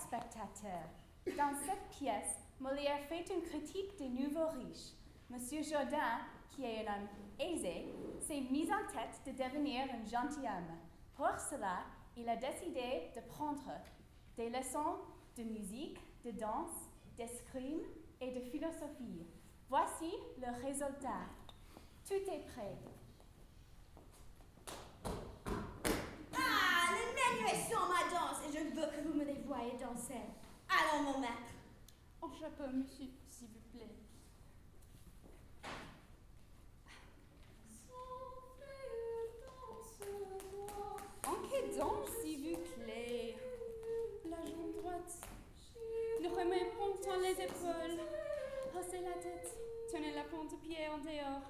spectateurs. Dans cette pièce, Molière fait une critique des nouveaux riches. Monsieur Jourdain, qui est un homme aisé, s'est mis en tête de devenir un gentilhomme. Pour cela, il a décidé de prendre des leçons de musique, de danse, d'escrime et de philosophie. Voici le résultat. Tout est prêt. Ah, le menu est sur ma danse et je veux que vous me les voyez danser. Allons, mon maître. En chapeau, monsieur, s'il vous plaît. En quelle danse, s'il vous plaît? La jambe droite. Ne remuez point les épaules. Haussez la tête. Tenez la pointe de pied en dehors.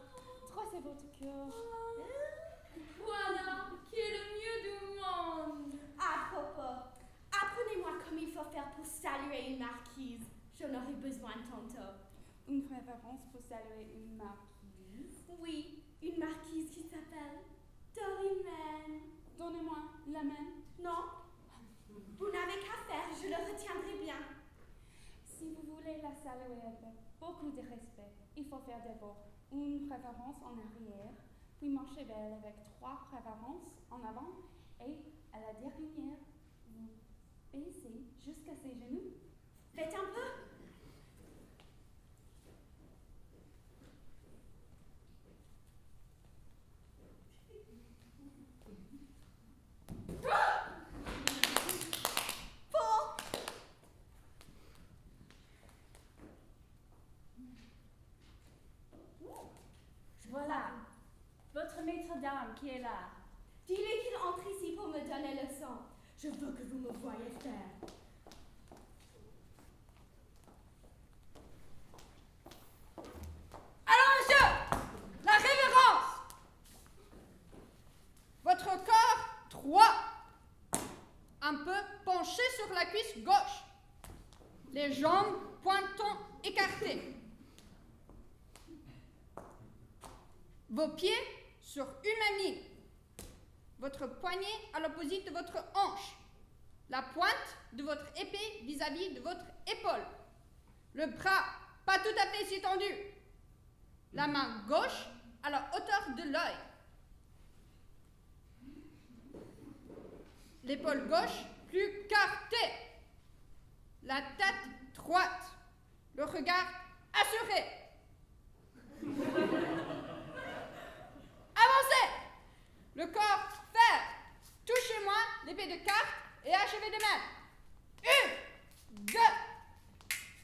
Drossez votre cœur. Voilà qui est le mieux du monde. À propos, apprenez-moi comme il faut faire pour saluer une marquise. J'en aurai besoin tantôt. Une révérence pour saluer une marquise. Oui, une marquise qui s'appelle Dorimène. Donnez-moi la main. Non, vous n'avez qu'à faire, je le retiendrai bien. Si vous voulez la saluer avec beaucoup de respect, il faut faire d'abord une révérence en arrière, puis marcher vers elle avec 3 révérences en avant, et à la dernière, vous baissez jusqu'à ses genoux. Faites un peu. Voilà, votre maître d'armes qui est là. Dis-lui qu'il entre ici pour me donner le sang. Je veux que vous me voyez faire. Alors, monsieur, la révérence. Votre corps droit, un peu penché sur la cuisse gauche. Les jambes pointant écartées. Vos pieds sur une même ligne. Votre poignet à l'opposé de votre hanche. La pointe de votre épée vis-à-vis de votre épaule. Le bras pas tout à fait si tendu. La main gauche à la hauteur de l'œil. L'épaule gauche plus cartée. La tête droite. Le regard assuré. Avancez. Le corps ferme. Touchez-moi l'épée de carte et achevez de même. 1, 2.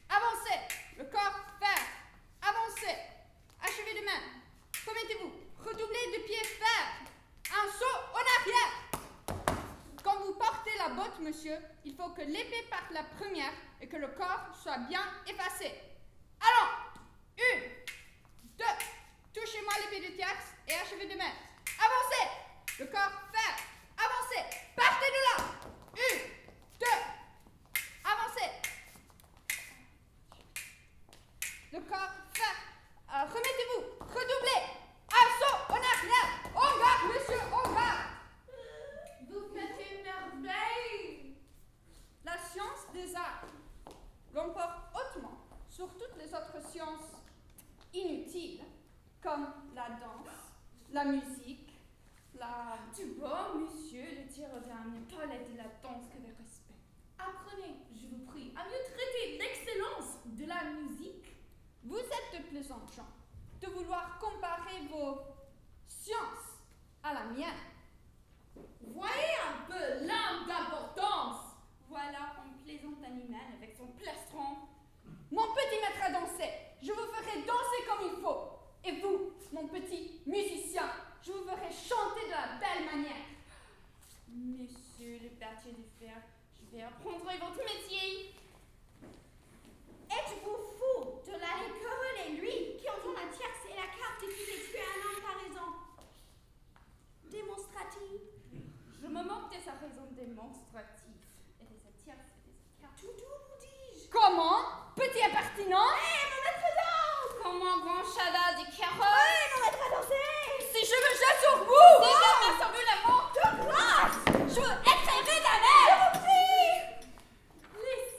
Avancez. Le corps ferme. Avancez. Achevez de même. Commettez-vous. Redoublez de pied ferme. Un saut en arrière. Quand vous portez la botte, monsieur, il faut que l'épée parte la première et que le corps soit bien effacé. Allons. 1, 2. Touchez-moi l'épée de tierce et achevez de même. Avancez. Le corps ferme. Avancez. Partez de là. 1, 2. Avancez. Le corps ferme. Remettez-vous. Redoublez. Un saut en arrière. En garde, monsieur. En garde. Vous faites une merveille. La science des arts l'emporte hautement sur toutes les autres sciences inutiles, comme la danse, la musique, la... Du bon, monsieur, le tir au dernier palais de la danse que de respect. Apprenez, je vous prie, à mieux traiter l'excellence de la musique. Vous êtes de plaisants gens de vouloir comparer vos sciences à la mienne. Voyez un peu l'âme d'importance. Voilà un plaisant animal avec son plastron. Mon petit maître à danser, je vous ferai danser comme il faut. Et vous, mon petit musicien, je vous ferai chanter de la belle manière. Monsieur le berthier de fer, je vais apprendre votre métier. Êtes-vous fou de l'aller quereller lui qui entend la tierce et la carte et qui s'est tué un homme par raison démonstrative? Je me moque de sa raison démonstrative et de sa tierce et de sa carte. Tout vous dis-je. Comment? Petit impertinent? Mon maître danse. Comment grand chaval du carrosse? Mon maître à danser. Si je me jette sur vous! Si jamais sur vous la mort, De grâce. Je écrirai la mer! Je vous prie. Laissez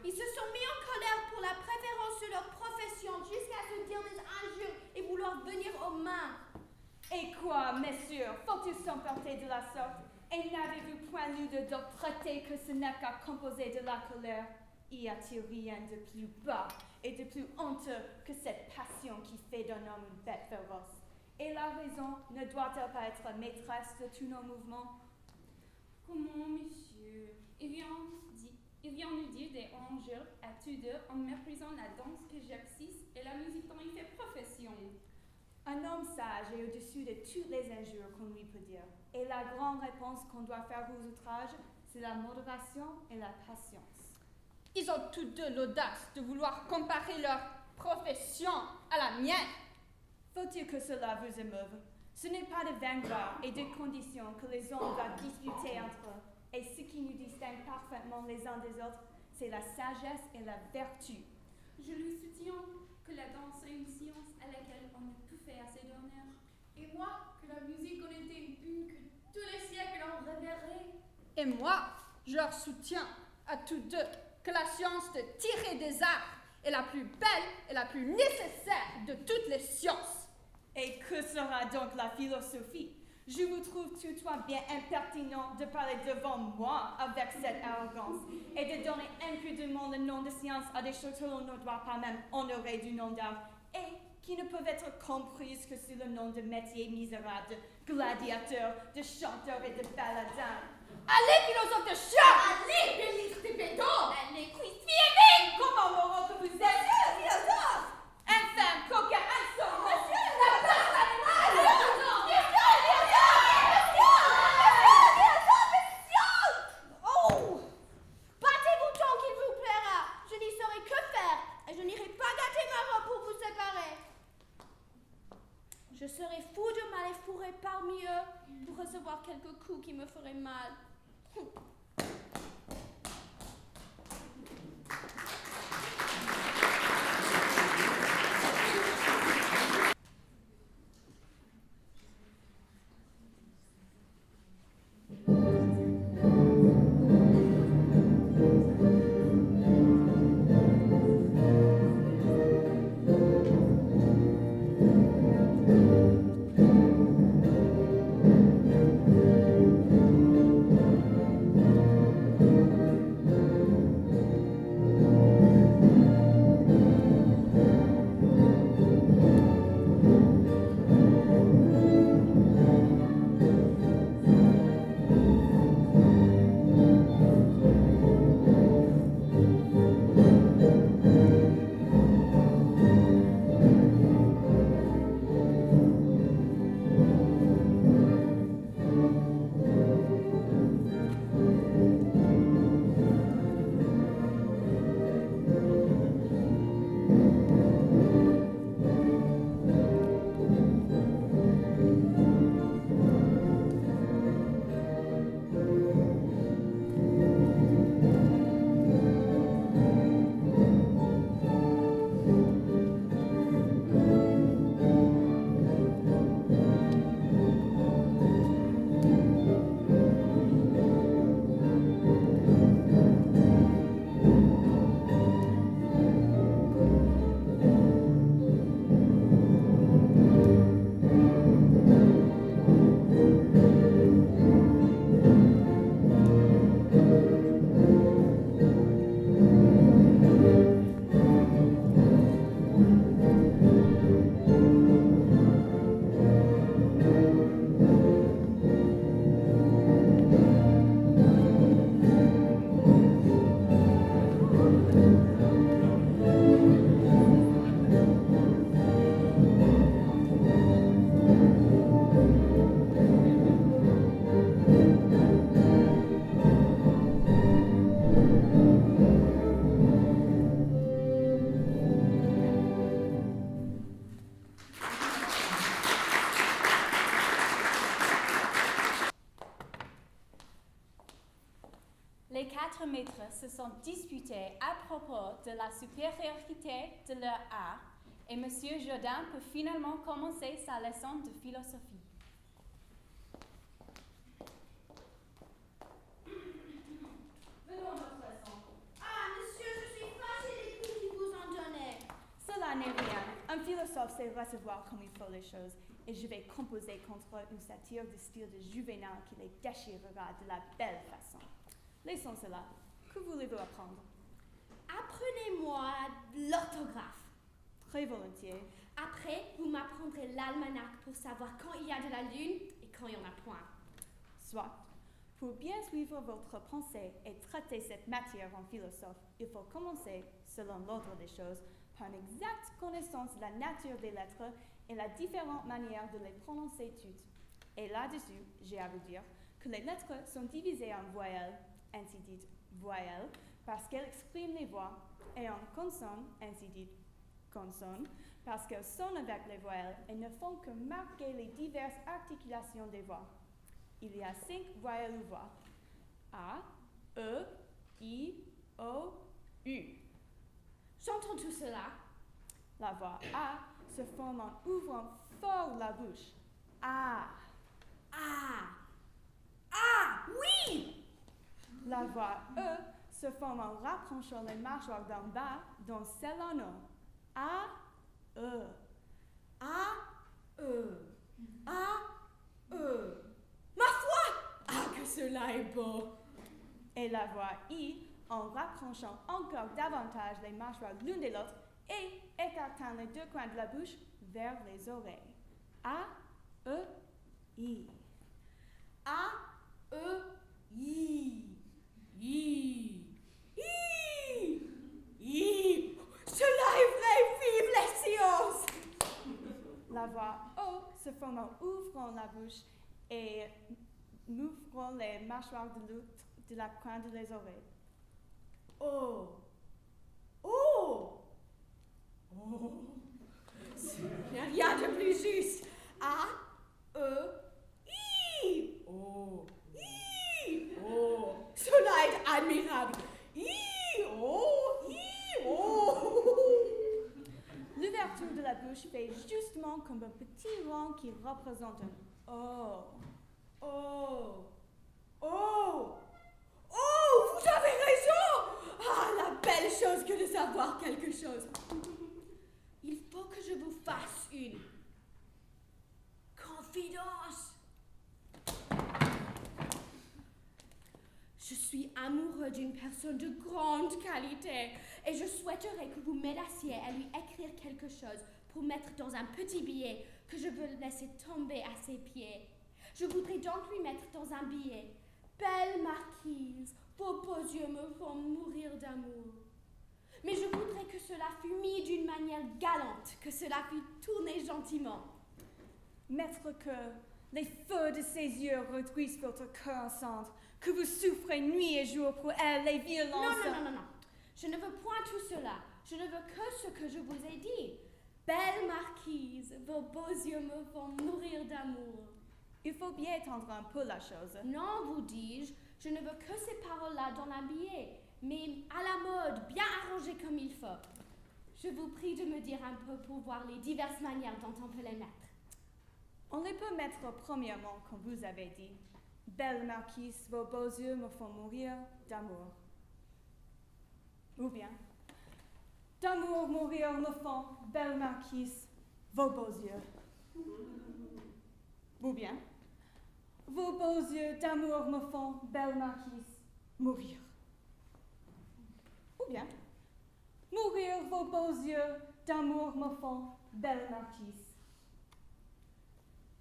Ils se sont mis en colère pour la préférence de leur profession jusqu'à se dire des injures et vouloir venir aux mains. Et quoi, messieurs, faut-il s'emporter de la sorte? Et n'avez-vous point lu de d'autres traités que ce n'est qu'à composer de la colère? Y a-t-il rien de plus bas et de plus honteux que cette passion qui fait d'un homme une bête féroce? Et la raison ne doit-elle pas être maîtresse de tous nos mouvements? Comment, monsieur? Il vient nous dire des injures à tous deux en méprisant la danse que j'exerce et la musique dont il fait profession. Un homme sage est au-dessus de toutes les injures qu'on lui peut dire. Et la grande réponse qu'on doit faire aux outrages, c'est la modération et la patience. Ils ont tous deux l'audace de vouloir comparer leur profession à la mienne. Faut-il que cela vous émeuve? Ce n'est pas de vaines gloires et de conditions que les hommes doivent disputer entre eux. Et ce qui nous distingue parfaitement les uns des autres, c'est la sagesse et la vertu. Je lui soutiens que la danse est une science à laquelle on ne peut faire assez d'honneur. Et moi, que la musique en était une que tous les siècles en rêveraient. Et moi, je leur soutiens à tous deux que la science de tirer des arts est la plus belle et la plus nécessaire de toutes les sciences. Et que sera donc la philosophie? Je vous trouve toutefois bien impertinent de parler devant moi avec cette arrogance et de donner impudemment le nom de science à des choses que l'on ne doit pas même honorer du nom d'art et qui ne peuvent être comprises que sous le nom de métiers misérables, de gladiateurs, de chanteurs et de baladins. Allez, philosophe de chien! Allez, délire tes pédants! Allez, Comment moraux que vous êtes, philosophe! Infâme, coquin, insolent! Monsieur, la barre animale! Oh! Battez-vous tant qu'il vous plaira. Je n'y saurais que faire et je n'irai pas gâter ma robe pour vous séparer. Je serais fou de m'aller fourrer parmi eux pour recevoir quelques coups qui me feraient mal. Les 4 maîtres se sont disputés à propos de la supériorité de leur art et M. Jourdain peut finalement commencer sa leçon de philosophie. Ah, monsieur, je n'est rien. Un philosophe sait recevoir comme il faut les choses, et je vais composer contre une satire de style de Juvénal qui les déchirera de la belle façon. Laissons cela. Que voulez-vous apprendre? Apprenez-moi l'orthographe. Très volontiers. Après, vous m'apprendrez l'almanach pour savoir quand il y a de la lune et quand il n'y en a point. Soit. Pour bien suivre votre pensée et traiter cette matière en philosophe, il faut commencer, selon l'ordre des choses, par une exacte connaissance de la nature des lettres et la différente manière de les prononcer toutes. Et là-dessus, j'ai à vous dire que les lettres sont divisées en voyelles, ainsi dites voyelles, parce qu'elles expriment les voix, et en consonnes, ainsi dites consonnes, parce qu'elles sonnent avec les voyelles et ne font que marquer les diverses articulations des voix. Il y a 5 voyelles ou voix. A, E, I, O, U. J'entends tout cela. La voix A se forme en ouvrant fort la bouche. A. Ah! Ah! Oui! La voix E se forme en rapprochant les mâchoires d'en bas, dont celle en haut. A, E. A, E. A, E. Ma foi! Ah, que cela est beau! Et la voix I en rapprochant encore davantage les mâchoires l'une de l'autre et écartant les 2 coins de la bouche vers les oreilles. A, E, I. A, E, I. I. I. I. Cela est vrai, vive les sciences! La voix O se forme en ouvrant la bouche et m'ouvrant les mâchoires de l'autre de la coin de les oreilles. Oh! Oh! Oh! Il n'y a rien de plus juste. A, E, I. Oh! I. Oh! Cela est admirable. I. Oh! I. Oh! L'ouverture de la bouche fait justement comme un petit rond qui représente un O. Oh! Oh! Oh! Vous avez raison! Ah, la belle chose que de savoir quelque chose. Il faut que je vous fasse une confidence. Je suis amoureux d'une personne de grande qualité et je souhaiterais que vous m'aidassiez à lui écrire quelque chose pour mettre dans un petit billet que je veux laisser tomber à ses pieds. Je voudrais donc lui mettre dans un billet « Belle marquise, vos beaux yeux me font mourir d'amour ». Mais je voudrais que cela fût mis d'une manière galante, que cela fût tourné gentiment. Mettre que les feux de ses yeux réduisent votre cœur enceinte, que vous souffrez nuit et jour pour elle, les violences... Non. Je ne veux point tout cela. Je ne veux que ce que je vous ai dit. Belle marquise, vos beaux yeux me font mourir d'amour. Il faut bien étendre un peu la chose. Non, vous dis-je, je ne veux que ces paroles-là dans un billet, mais à la mode, bien arrangées comme il faut. Je vous prie de me dire un peu pour voir les diverses manières dont on peut les mettre. On les peut mettre premièrement, comme vous avez dit. Belle marquise, vos beaux yeux me font mourir d'amour. Ou bien, d'amour mourir me font, belle marquise, vos beaux yeux. Ou bien, vos beaux yeux d'amour me font, belle marquise, mourir. Ou bien, mourir vos beaux yeux d'amour me font, belle marquise.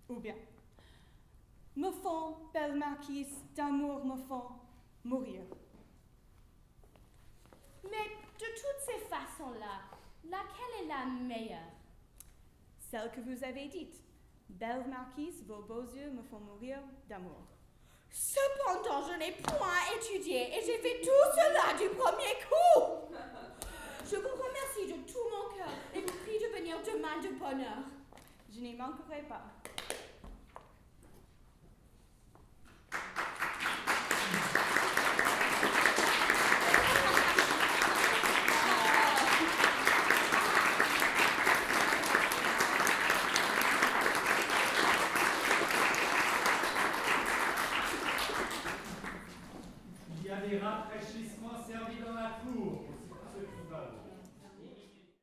Ou bien, me font, belle marquise, d'amour me font, mourir. Mais de toutes ces façons-là, laquelle est la meilleure? Celle que vous avez dite. Belle marquise, vos beaux yeux me font mourir d'amour. Cependant, je n'ai point étudié et j'ai fait tout cela du premier coup. Je vous remercie de tout mon cœur et vous prie de venir demain de bonne heure. Je n'y manquerai pas.